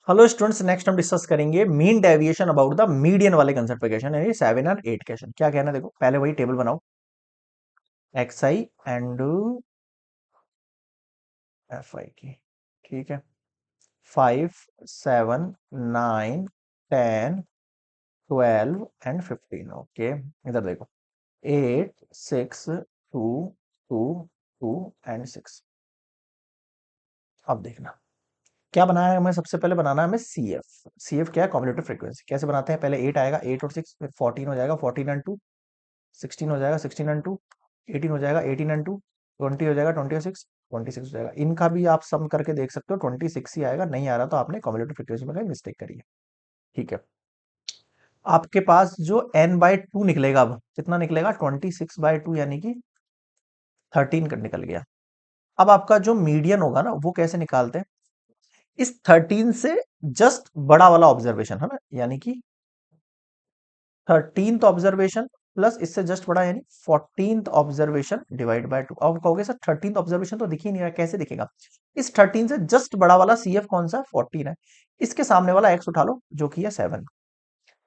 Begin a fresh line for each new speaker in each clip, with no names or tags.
Hello students, next हम discuss करेंगे mean deviation about the median वाले कंसेप्ट पे क्वेश्चन यानी 7 और 8 क्वेश्चन। क्या कहना है देखो, पहले वही टेबल बनाओ, x I and F I की। ठीक है, 5, 7, 9, 10, 12 एंड 15। ओके, इधर देखो, 8, 6, 2, 2, 2 एंड 6। अब देखना क्या बनाया है हमें। सबसे पहले बनाना है हमें सी एफ। सी एफ क्या है? Commutative frequency. कैसे बनाते हैं? पहले 8 आएगा, 8 और 6, फिर 14 हो जाएगा, 14 एंड 2 16 हो जाएगा, 16 एंड 2 18 हो जाएगा, 18 एंड 2 20 हो जाएगा, 20 और 6 26 हो जाएगा। इनका भी आप सम करके देख सकते हो, 26 ही आएगा। नहीं आ रहा तो आपने कॉम्यूटेटिव फ्रीक्वेंसी में कहीं मिस्टेक करी है। ठीक है, आपके पास जो n बाई टू निकलेगा, अब कितना निकलेगा? 26/2 यानी कि 13 का निकल गया। अब आपका जो मीडियन होगा ना, वो कैसे निकालते हैं? इस 13 से जस्ट बड़ा वाला ऑब्जर्वेशन है ना, यानी कि 13th ऑब्जर्वेशन प्लस इससे जस्ट बड़ा यानी 14th ऑब्जर्वेशन डिवाइड बाय 2। अब कहोगे सर 13th ऑब्जर्वेशन तो दिख ही नहीं रहा, कैसे दिखेगा? इस 13 से जस्ट बड़ा वाला सी एफ कौन सा है? 14 है। इसके सामने वाला एक्स उठा लो जो कि है 7।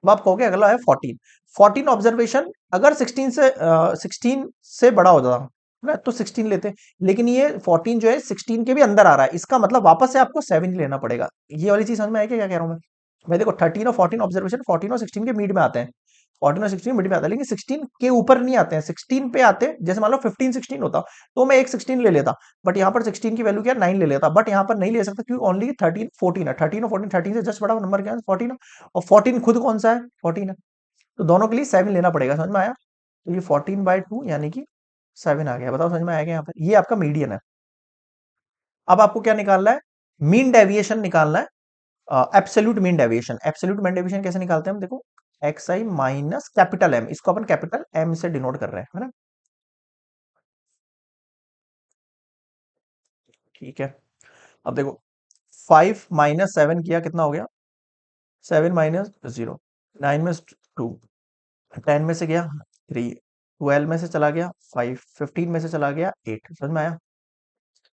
अब आप कहोगे अगला है 14। 14 ऑब्जर्वेशन अगर 16 से बड़ा हो जाता ना तो 16 लेते, लेकिन ये 14 जो है 16 के भी अंदर आ रहा है, इसका मतलब वापस से आपको 7 ही लेना पड़ेगा। ये वाली चीज समझ में आई क्या कह रहा हूं मैं? भाई देखो, 13 और 14 ऑब्जर्वेशन 14 और 16 के मिड में आते हैं। 14 और 16 मिड में आता है, लेकिन 16 के ऊपर नहीं आते हैं, 16 पे आते हैं। जैसे मान लो 15 16 होता तो मैं एक 16 ले लेता, बट यहाँ पर 16 की वैल्यू क्या है? 9 ले लेता, बट यहाँ पर नहीं ले सकता क्योंकि ओनली 13 14 है। 13 और 14, 13 से जस्ट बड़ा नंबर क्या है? 14 है। और 14 खुद कौन सा है? 14 है। तो दोनों के लिए 7 लेना पड़ेगा। समझ में आया? तो ये 14/2 यानी कि 7 आ गया। बताओ समझ में आया क्या? यहाँ पर ये आपका मीडियन है। अब आपको क्या निकालना है? मीन डेविएशन निकालना है। Absolute mean deviation. Absolute mean deviation कैसे निकालते हैं हम? देखो, एक्स आई माइनस कैपिटल एम, इसको अपन कैपिटल एम से डिनोट कर रहे हैं, है ना? ठीक है, अब देखो, 5 माइनस 7 किया, कितना हो गया? 7 - 0, 9 में 2, 10 में से गया 3, 12 में से चला गया 5, 15 में से चला गया 8। समझ में आया?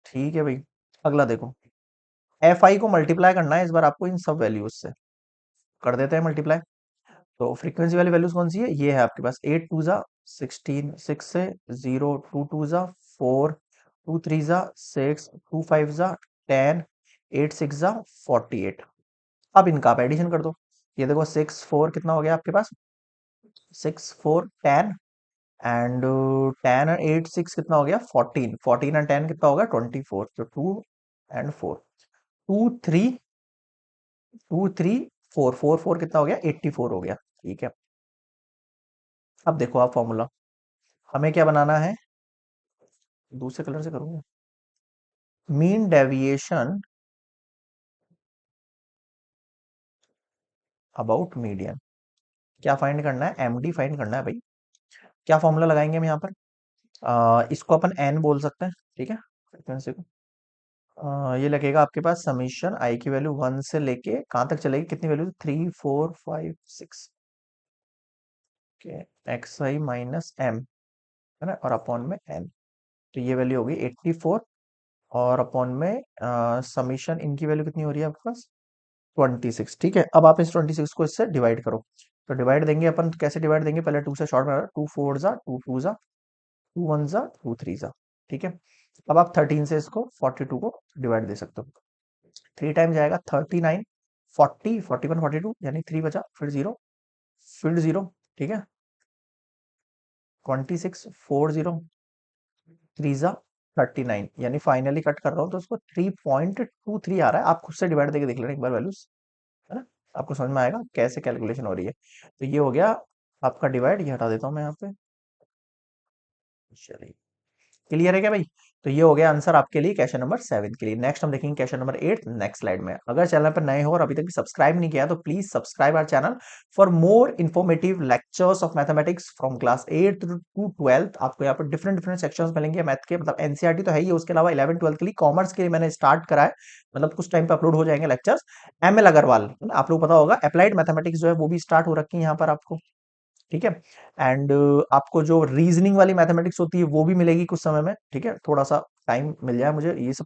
ठीक है भाई, अगला देखो, एफ आई को मल्टीप्लाई करना है इस बार आपको इन सब वैल्यूज से। कर देते हैं मल्टीप्लाई। तो फ्रीक्वेंसी वाली वैल्यूज कौन सी है? ये है आपके पास, 8 2 जा 16, 6 से 0, 2 2 जा 4, 2 3 जा 6, 2 5 जा 10, 8 6 जा 48। अब इनका आप एडिशन कर दो। ये देखो, 6 4 कितना हो गया आपके पास? 6 4 10 एंड 10 और 8 6 कितना हो गया? 14, 14 एंड 10 कितना होगा? 24। तो 2 एंड 4, 2 3, 2 3 4, 4 4 कितना हो गया? 84 हो गया। ठीक है, अब देखो आप फॉर्मूला, हमें क्या बनाना है? दूसरे कलर से करूंगा। Mean deviation about median. क्या फाइंड करना है? एमडी फाइंड करना है भाई। क्या फॉर्मूला लगाएंगे हम यहाँ पर? इसको अपन एन बोल सकते हैं, ठीक है, फ्रीक्वेंसी को। ये लगेगा आपके पास समीशन आई की वैल्यू 1 से लेके कहाँ तक चलेगी? कितनी वैल्यू? 3 4 5 6 के, एक्स आई माइनस एम, है ना, और अपॉन में एन। तो ये वैल्यू होगी 84, और अपॉन में समीशन इनकी वैल्यू कितनी हो रही है आपके पास? 26। ठीक है, अब आप इस 26 को इससे डिवाइड करो। तो डिवाइड देंगे अपन, तो कैसे डिवाइड देंगे? पहले 2 से शॉर्ट में, 2 4 जा 2 2 जा 2 1 जा 2 3 जा। ठीक है, अब आप 13 से इसको 42 को डिवाइड दे सकते हो। 3 टाइम जाएगा 39, 40 41 42 यानी 3 बचा, फिर 0, फिर 0। ठीक है, 26 4 0 3 जा 39 यानी फाइनली कट कर रहा हूँ तो उसको 3.23 आ रहा है। आप खुद से डिवाइड देके देख लेना एक बार वैल्यूज, है ना? आपको समझ में आएगा कैसे कैलकुलेशन हो रही है। तो ये हो गया आपका डिवाइड, ये हटा देता हूँ मैं यहाँ पे। चलिए, क्लियर है क्या भाई? तो ये हो गया आंसर आपके लिए क्वेश्चन नंबर 7 के लिए। नेक्स्ट हम देखेंगे क्वेश्चन नंबर 8 नेक्स्ट स्लाइड में। अगर चैनल पर नए हो और अभी तक भी सब्सक्राइब नहीं किया तो please subscribe our channel for more informative lectures of mathematics from class 8 to 12। आपको यहाँ पर डिफरेंट डिफरेंट सेक्शंस मिलेंगे मैथ के, मतलब एनसीईआरटी तो है ही, उसके अलावा 11 12 के लिए कॉमर्स के लिए मैंने स्टार्ट करा है, मतलब कुछ टाइम पे अपलोड हो जाएंगे लेक्चर्स। एमएल अग्रवाल, आप लोग पता होगा, अप्लाइड मैथमेटिक्स जो है वो भी स्टार्ट हो रखी है यहाँ पर आपको। ठीक है, एंड आपको जो रीजनिंग वाली मैथमेटिक्स होती है वो भी मिलेगी कुछ समय में। ठीक है, थोड़ा सा टाइम मिल जाए मुझे ये सब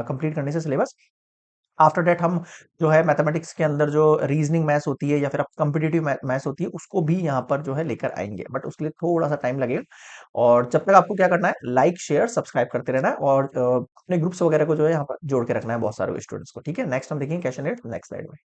कंप्लीट करने से सिलेबस। आफ्टर दैट हम जो है मैथमेटिक्स के अंदर जो रीजनिंग मैथ्स होती है या फिर कॉम्पिटिटिव मैथ्स होती है उसको भी यहाँ पर जो है लेकर आएंगे, बट उसके लिए थोड़ा सा टाइम लगेगा। और जब तक आपको क्या करना है, लाइक शेयर सब्सक्राइब करते रहना है, और अपने ग्रुप्स वगैरह को जो है यहाँ पर जोड़ के रखना है बहुत सारे स्टूडेंट्स को। ठीक है, नेक्स्ट हम देखेंगे क्वेश्चन एट नेक्स्ट स्लाइड में।